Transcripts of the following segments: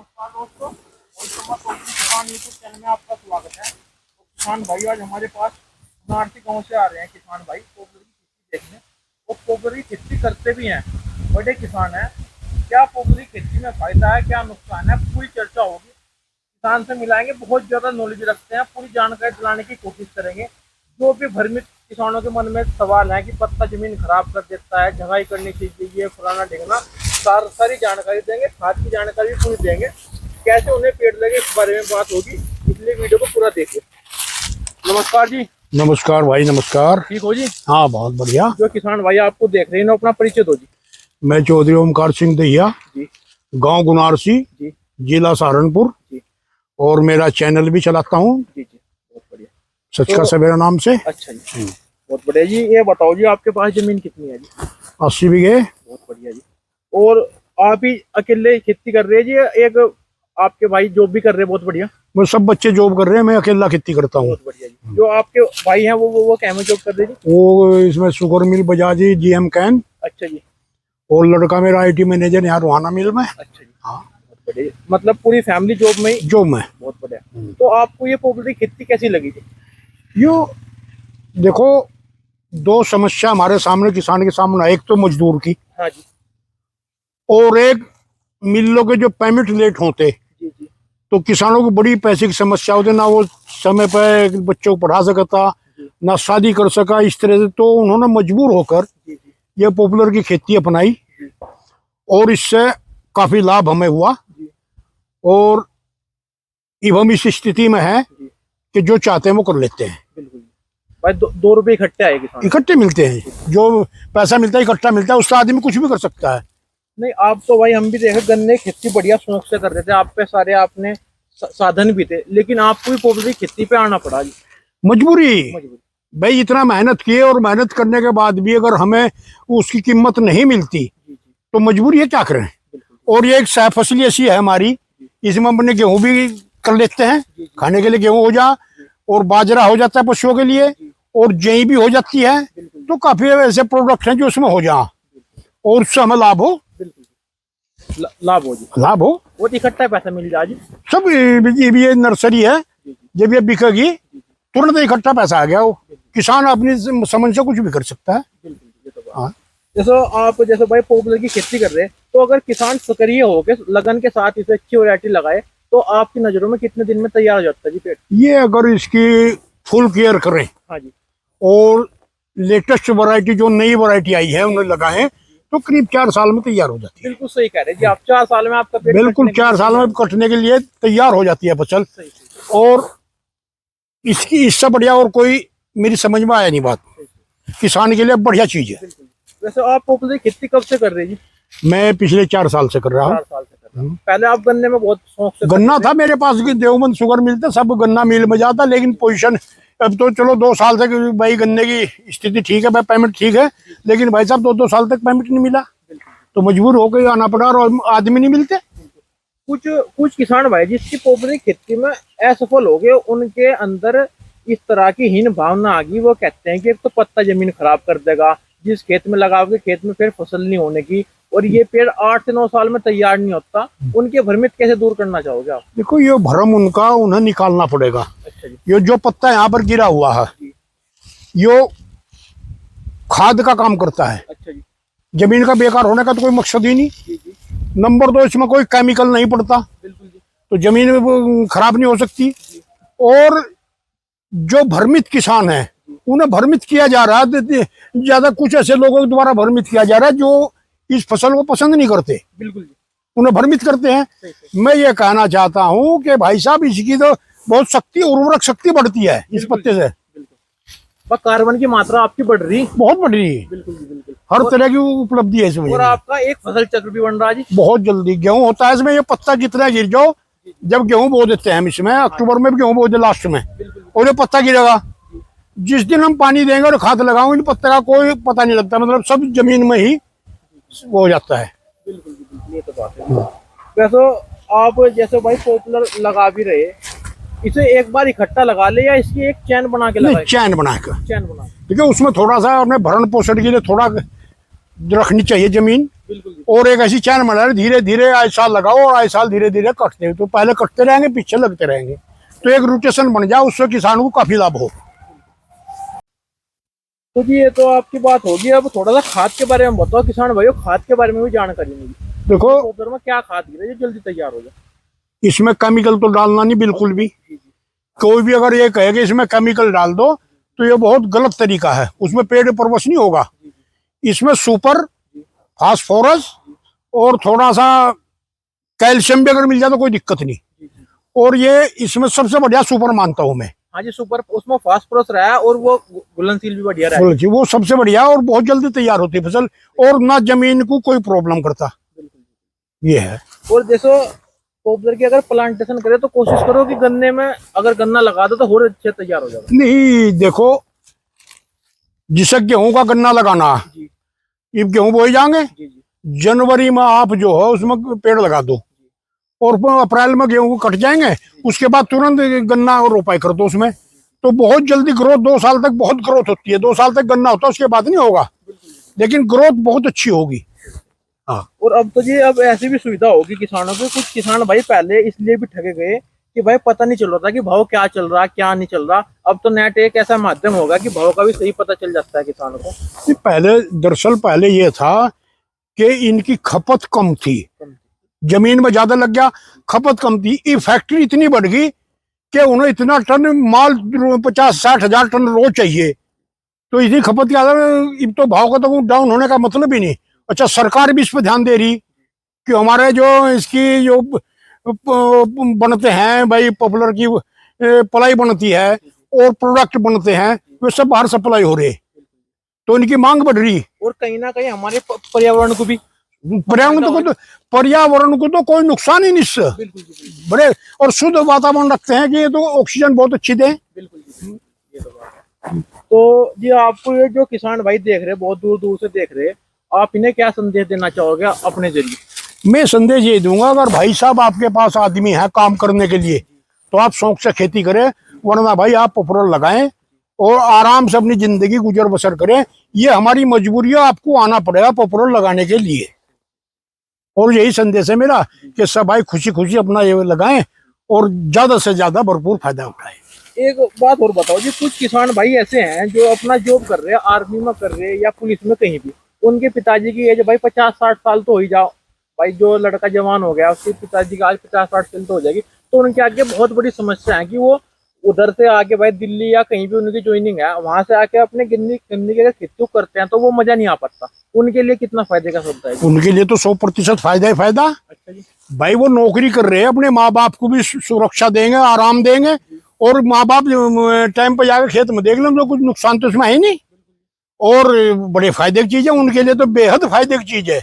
नमस्कार दोस्तों, किसान यूट्यूब चैनल में आपका स्वागत है। तो किसान भाई आज हमारे पास बनारसी गांव से आ रहे हैं किसान भाई पोपलर की खेती देखने। वो पोपलर की खेती करते भी हैं, बड़े किसान हैं। क्या पोपलर की खेती में फायदा है, क्या नुकसान है, पूरी चर्चा होगी। किसान से मिलाएंगे, बहुत ज़्यादा नॉलेज रखते हैं, पूरी जानकारी दिलाने की कोशिश करेंगे। जो भी भ्रमित किसानों के मन में सवाल है कि पत्ता जमीन खराब कर देता है, जगाई करनी चाहिए, फलाना ढिंगना, सारी जानकारी देंगे। खाद की जानकारी भी पूरी देंगे, कैसे उन्हें पेड़ लगे इस बारे में बात होगी, इसलिए वीडियो को पूरा देखिए। नमस्कार जी। नमस्कार भाई, नमस्कार। ठीक हो जी? हाँ, बहुत बढ़िया। जो किसान भाई आपको देख रहे हैं ना, अपना परिचय दो जी। मैं चौधरी ओमकार सिंह दहिया जी, गांव गुनारसी जी, जिला सहारनपुर जी, और मेरा चैनल भी चलाता हूँ जी, जी, बहुत बढ़िया। सच का सवेरा नाम से। अच्छा जी, बहुत बढ़िया जी। ये बताओ जी, आपके पास जमीन कितनी है जी? 80 बीघे। बहुत बढ़िया जी। और आप ही अकेले खेती कर रहे हैं जी, एक आपके भाई जॉब भी कर रहे हैं? बहुत बढ़िया। वो सब बच्चे जॉब कर रहे हैं, मैं अकेला खेती करता हूँ। बहुत बढ़िया जी। जो आपके भाई हैं वो क्या में जॉब कर रहे हैं जी? वो इसमें sugar mill Bajaji GM can. अच्छा जी। और लड़का मेरा IT मैनेजर यहाँ रोहाना मिल में। अच्छा जी। हाँ, बहुत बढ़िया। मतलब पूरी फैमिली जॉब में ही? जॉब में। बहुत बढ़िया। तो आपको ये पोपलर की खेती कैसी लगी जी? यो देखो, दो समस्या हमारे सामने किसान के सामने है। एक तो मजदूर की, हाँ जी, और एक मिलों के जो पेमेंट लेट होते, जी, जी, तो किसानों को बड़ी पैसे की समस्या होती, ना वो समय पर बच्चों को पढ़ा सकता, ना शादी कर सका, इस तरह से। तो उन्होंने मजबूर होकर जी, जी, ये पॉपुलर की खेती अपनाई और इससे काफी लाभ हमें हुआ। जी, और अब हम इस स्थिति में हैं जी, कि जो चाहते हैं वो कर लेते हैं। बिल्कुल भाई। 2 रुपए इकट्ठे आए किसान? इकट्ठे मिलते हैं, जो पैसा मिलता है इकट्ठा मिलता है, उससे आदमी कुछ भी कर सकता है। नहीं, आप तो भाई, हम भी देखे गन्ने की खेती बढ़िया शौक से कर रहे थे, आप पे सारे आपने साधन भी थे, लेकिन आपको भी पोपलर की खेती पे आना पड़ा जी। मजबूरी मजबूरी। भाई, इतना मेहनत किए और मेहनत करने के बाद भी अगर हमें उसकी कीमत नहीं मिलती जी, जी, तो मजबूरी है, क्या करें। बिल्कुल। और ये एक सह फसली ऐसी है हमारी, इसमें अपने गेहूं भी कर लेते हैं, जी, जी, खाने के लिए गेहूं हो जा, और बाजरा हो जाता है पशुओं के लिए, और जई भी हो जाती है। बिल्कुल, तो काफी ऐसे प्रोडक्ट हैं जो उसमें हो जा, और उससे हमें लाभ हो। बिल्कुल लाभ हो जी। लाभ हो, वो इकट्ठा पैसा मिल जाए जी। सब। ये नर्सरी है, जी, जी, जब ये बिकेगी तुरंत इकट्ठा पैसा आ गया। वो किसान अपनी समझ से कुछ भी कर सकता है। बिल्कुल, ये तो बात। हाँ, जैसे भाई पोपलर की खेती कर रहे हैं, तो अगर किसान सक्रिय होकर लगन के साथ इसे अच्छी वैरायटी लगाए, तो आपकी नजरों में कितने दिन में तैयार हो जाता है जी पेड़? ये अगर इसकी फुल केयर करें हाँ जी, और लेटेस्ट वैरायटी जो नई वैरायटी आई है उन्हें लगाएं, तो करीब 4 साल में तैयार हो जाती है। बिल्कुल सही कह रहे हैं जी आप। 4 साल में आपका पेड़ बिल्कुल कटने के 4 लिए साल में कटने के लिए तैयार हो जाती है फसल। सही, सही, और इसकी इससे बढ़िया और कोई मेरी समझ में आया नहीं बात। किसान के लिए बढ़िया चीज है। बिल्कुल। वैसे आप पोपलर की खेती कब से कर रहे हैं जी? मैं पिछले 4 साल से कर रहा 4 हूँ। साल से कर रहे हैं। पहले आप गन्ने में बहुत शौक से गन्ना करते था मेरे पास की देवबंद शुगर मिल थे, सब गन्ना मिल में जाता, लेकिन पोजीशन अब तो चलो 2 साल तक भाई गन्ने की स्थिति ठीक है, भाई पेमेंट ठीक है, लेकिन भाई साहब 2 साल तक पेमेंट नहीं मिला, थे। तो मजबूर होकर आना पड़ा, और आदमी नहीं मिलते। कुछ किसान भाई जिसकी पोपलर की खेती में असफल हो गए, उनके अंदर इस तरह की हीन भावना आ गई। वो कहते हैं कि एक तो पत्ता जमीन खराब कर देगा, जिस खेत में लगाओगे खेत में फिर फसल नहीं होने की, और ये पेड़ 8 से 9 साल में तैयार नहीं होता। उनके भ्रमित कैसे दूर करना चाहोगे आप? देखो, ये भ्रम उनका उन्हें निकालना पड़ेगा। अच्छा जी। ये जो पत्ता यहाँ पर गिरा हुआ है, यो खाद का काम करता है। अच्छा जी। जमीन का बेकार होने का तो कोई मकसद ही नहीं। जी, जी, नंबर 2, इसमें कोई केमिकल नहीं पड़ता, बिल्कुल जी। तो जमीन वो खराब नहीं हो सकती। और जो भ्रमित किसान है उन्हें भ्रमित किया जा रहा है, ज्यादा कुछ ऐसे लोगों के द्वारा भ्रमित किया जा रहा है जो इस फसल को पसंद नहीं करते, बिल्कुल जी। उन्हें भ्रमित करते हैं। सही, सही। मैं ये कहना चाहता हूँ कि भाई साहब, इसकी तो बहुत शक्ति, उर्वरक शक्ति बढ़ती है इस पत्ते से। पर कार्बन की मात्रा आपकी बढ़ रही? बहुत बढ़ रही है, बिल्कुल जी, बिल्कुल। हर तरह की उपलब्धि है इसमें। और आपका एक फसल चक्र भी बन रहा है जी। बहुत जल्दी गेहूं होता है इसमें। ये पत्ता जितना गिर जाओ, जब गेहूं बो देते हैं हम इसमें, अक्टूबर में भी गेहूं बो दे लास्ट में, और ये पत्ता गिरेगा, जिस दिन हम पानी देंगे और खाद लगाओगे, इन पत्ते का कोई पता नहीं लगता, मतलब सब जमीन में ही वो हो जाता है। बिल्कुल जी, बिल्कुल, ये तो बात है। वैसे आप जैसे भाई पॉपुलर लगा भी रहे, इसे एक बार इकट्ठा लगा ले या इसकी एक चैन बना के लगाए? चैन बनाकर, चैन बना, ठीक है। उसमें थोड़ा सा अपने भरण पोषण के लिए थोड़ा रखनी चाहिए जमीन, बिल्कुल जी। और एक ऐसी चैन बना रहे, धीरे धीरे आए साल लगाओ और आए साल धीरे धीरे कटते, तो पहले कटते रहेंगे पीछे लगते रहेंगे, तो एक रोटेशन बन जाए, उससे किसानों को काफी लाभ हो। तो जी ये तो आपकी बात होगी। अब थोड़ा सा खाद के बारे में बताओ किसान भाइयों, खाद के बारे में भी जानकारी नहीं। देखो पॉपुलर में क्या खाद गिरे जो जल्दी तैयार हो जाए? इसमें केमिकल तो डालना नहीं बिल्कुल भी। जी जी। कोई भी अगर ये कहे कि इसमें केमिकल डाल दो तो ये बहुत गलत तरीका है, उसमें पेड़ परवश नहीं होगा। इसमें सुपर फास्फोरस और थोड़ा सा कैल्शियम भी अगर मिल जाए तो कोई दिक्कत नहीं। और ये इसमें सबसे बढ़िया सुपर मानता हूं मैं। हाँ जी, सुपर उसमें फास्फोरस रहा है और वो घुलनशील भी बढ़िया रहा है। जी वो सबसे बढ़िया और बहुत जल्दी तैयार होती है फसल, और ना जमीन को कोई प्रॉब्लम करता, ये है। और जैसे पॉपुलर की अगर प्लांटेशन करे तो कोशिश करो कि गन्ने में अगर गन्ना लगा दो तो और अच्छे तैयार हो जाएगा। नहीं देखो, जिसे गेहूं का गन्ना लगाना, जी ये गेहूं बोए जाएंगे, जी जी। जनवरी में आप जो है उसमें पेड़ लगा दो, और अप्रैल में गेहूं कट जाएंगे, उसके बाद तुरंत गन्ना और रोपाई कर दो उसमें, तो बहुत जल्दी ग्रोथ, 2 साल तक बहुत ग्रोथ होती है। 2 साल तक गन्ना होता है, उसके बाद नहीं होगा, लेकिन ग्रोथ बहुत अच्छी होगी। हाँ। और अब तो जी अब ऐसी भी सुविधा होगी किसानों को। कुछ किसान भाई पहले इसलिए भी ठगे गए कि भाई पता नहीं चल रहा था कि भाव क्या चल रहा क्या नहीं चल रहा। अब तो नेट एक ऐसा माध्यम होगा कि भाव का भी सही पता चल जाता है किसानों को। पहले दरअसल पहले ये था कि इनकी खपत कम थी, जमीन में ज्यादा लग गया, खपत कम थी, ये फैक्ट्री इतनी बढ़ गई कि उन्हें इतना टन माल 50-60 हजार टन रोज चाहिए, तो इतनी खपत क्या, तो भाव का तो डाउन होने का मतलब ही नहीं। अच्छा, सरकार भी इस पर ध्यान दे रही कि हमारे जो इसकी जो बनते हैं भाई, पॉपुलर की पलाई बनती है और प्रोडक्ट बनते हैं, वे सब बाहर सप्लाई हो रहे, तो इनकी मांग बढ़ रही। और कहीं ना कहीं हमारे पर्यावरण को भी, पर्यावरण को तो कोई नुकसान ही नहीं इससे, बड़े और शुद्ध वातावरण रखते हैं कि ये तो ऑक्सीजन बहुत अच्छी दे। बिल्कुल ये तो बात है। तो जी आपको ये जो किसान भाई देख रहे, बहुत दूर दूर से देख रहे, आप इन्हें क्या संदेश देना चाहोगे अपने जरिए? मैं संदेश ये दूंगा, अगर भाई साहब आपके पास आदमी है काम करने के लिए तो आप शौक से खेती करें, वरना भाई आप पॉपुलर लगाएं और आराम से अपनी जिंदगी गुजर बसर करें। ये हमारी मजबूरी है, आपको आना पड़ेगा पॉपुलर लगाने के लिए। और यही संदेश है मेरा कि सब भाई खुशी खुशी अपना ये लगाएं और ज्यादा से ज्यादा भरपूर फायदा उठाएं। एक बात और बताओ जी, कुछ किसान भाई ऐसे हैं जो अपना जॉब कर रहे हैं, आर्मी में कर रहे हैं या पुलिस में कहीं भी, उनके पिताजी की एज भाई 50-60 साल तो हो ही जाओ भाई, जो लड़का जवान हो गया उसके पिताजी का आज 50-60 साल तो हो जाएगी, तो उनके आगे बहुत बड़ी समस्या है कि वो उधर से आके भाई दिल्ली या कहीं भी उनकी ज्वाइनिंग है, वहां से आके अपने गन्ने की अगर खेती करते हैं तो वो मजा नहीं आ पाता। उनके लिए कितना फायदे का सौदा है? उनके लिए तो 100% फायदा ही फायदा। अच्छा जी। भाई वो नौकरी कर रहे हैं, अपने माँ बाप को भी सुरक्षा देंगे, आराम देंगे, और माँ बाप टाइम पर जाकर खेत में देख लें तो कुछ नुकसान तो इसमें है ही नहीं, और बड़े फायदे की चीज है, उनके लिए तो बेहद फायदे की चीज है।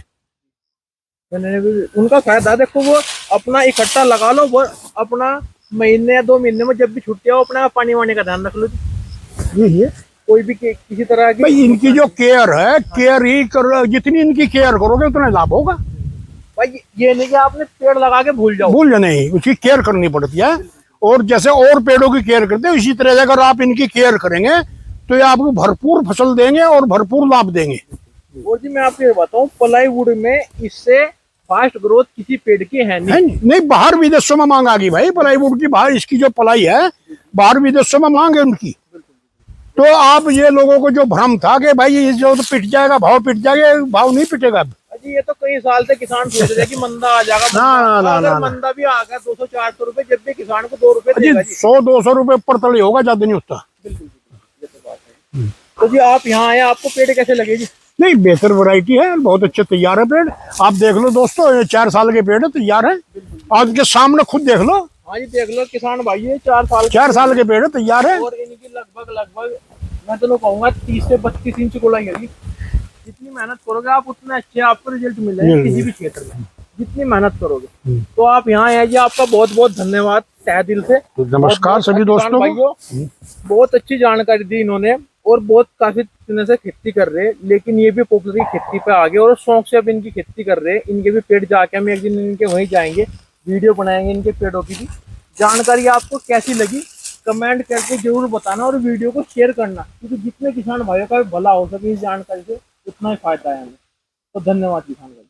उनका फायदा देखो, वो अपना इकट्ठा लगा लो, वो अपना महीने या 2 महीने में जब भी छुट्टी हो अपना पानी वानी का ध्यान रख लो जी। यही है कोई भी किसी तरह की भाई, इनकी जो केयर है, केयर ही कर, जितनी इनकी केयर करोगे उतना लाभ होगा। भाई ये नहीं कि आपने पेड़ लगा के भूल जाओ, भूल नहीं, उसकी केयर करनी पड़ती है, और जैसे और पेड़ों की केयर करते हैं इसी तरह से अगर आप इनकी केयर करेंगे तो ये आपको भरपूर फसल देंगे और भरपूर लाभ देंगे। और जी मैं आपको ये बताऊं, प्लाईवुड में इससे फास्ट ग्रोथ किसी पेड़ की है नहीं। नहीं, बाहर विदेशों में मांग आ गई भाई प्लाईवुड की, बाहर इसकी जो प्लाई है बाहर विदेशों में मांग है उनकी। तो आप ये लोगों को जो भ्रम था कि भाई ये जो तो पिट जाएगा, भाव पिट जाएगा, भाव नहीं पिटेगा। जी ये तो कई साल से किसान सोच रहे कि मंदा आ जाएगा, अगर मंदा भी आ गया 200-400 रुपए, जब भी किसान को 2 रुपए देगा जी। 100-200 रुपए पर तले होगा, ज्यादा नहीं होता। बिल्कुल ये तो बात है। तो जी आप यहाँ आए, आपको पेड़ कैसे लगे जी? नहीं, बेहतर वैरायटी है, बहुत अच्छे तैयार है पेड़। आप देख लो दोस्तों, ये 4 साल के पेड़ है, तैयार है, आज के सामने खुद देख लो। हाँ जी देख लो किसान भाई, ये 4 साल के पेड़ है, तैयार है, और इनकी लगभग मैं तो कहूँगा 30 से 32 इंच गोलाई है। जितनी मेहनत करोगे आप उतने अच्छे आपको रिजल्ट मिलेंगे किसी भी क्षेत्र में, जितनी मेहनत करोगे। तो आप यहाँ आए जी, आपका बहुत बहुत धन्यवाद तहे दिल से। नमस्कार सभी दोस्तों भाइयों, बहुत अच्छी जानकारी दी इन्होंने, और बहुत काफी दिनों से खेती कर रहे हैं, लेकिन ये भी पॉपुलर की खेती पे आ गए और शौक से अब इनकी खेती कर रहे हैं। इनके भी पेड़ जाके हम एक दिन इनके वहीं जाएंगे, वीडियो बनाएंगे इनके पेड़ों की भी। जानकारी आपको कैसी लगी कमेंट करके जरूर बताना, और वीडियो को शेयर करना, क्योंकि जितने किसान भाइयों का भला हो सके इस जानकारी से उतना ही फायदा है हमें। तो धन्यवाद किसान भाई।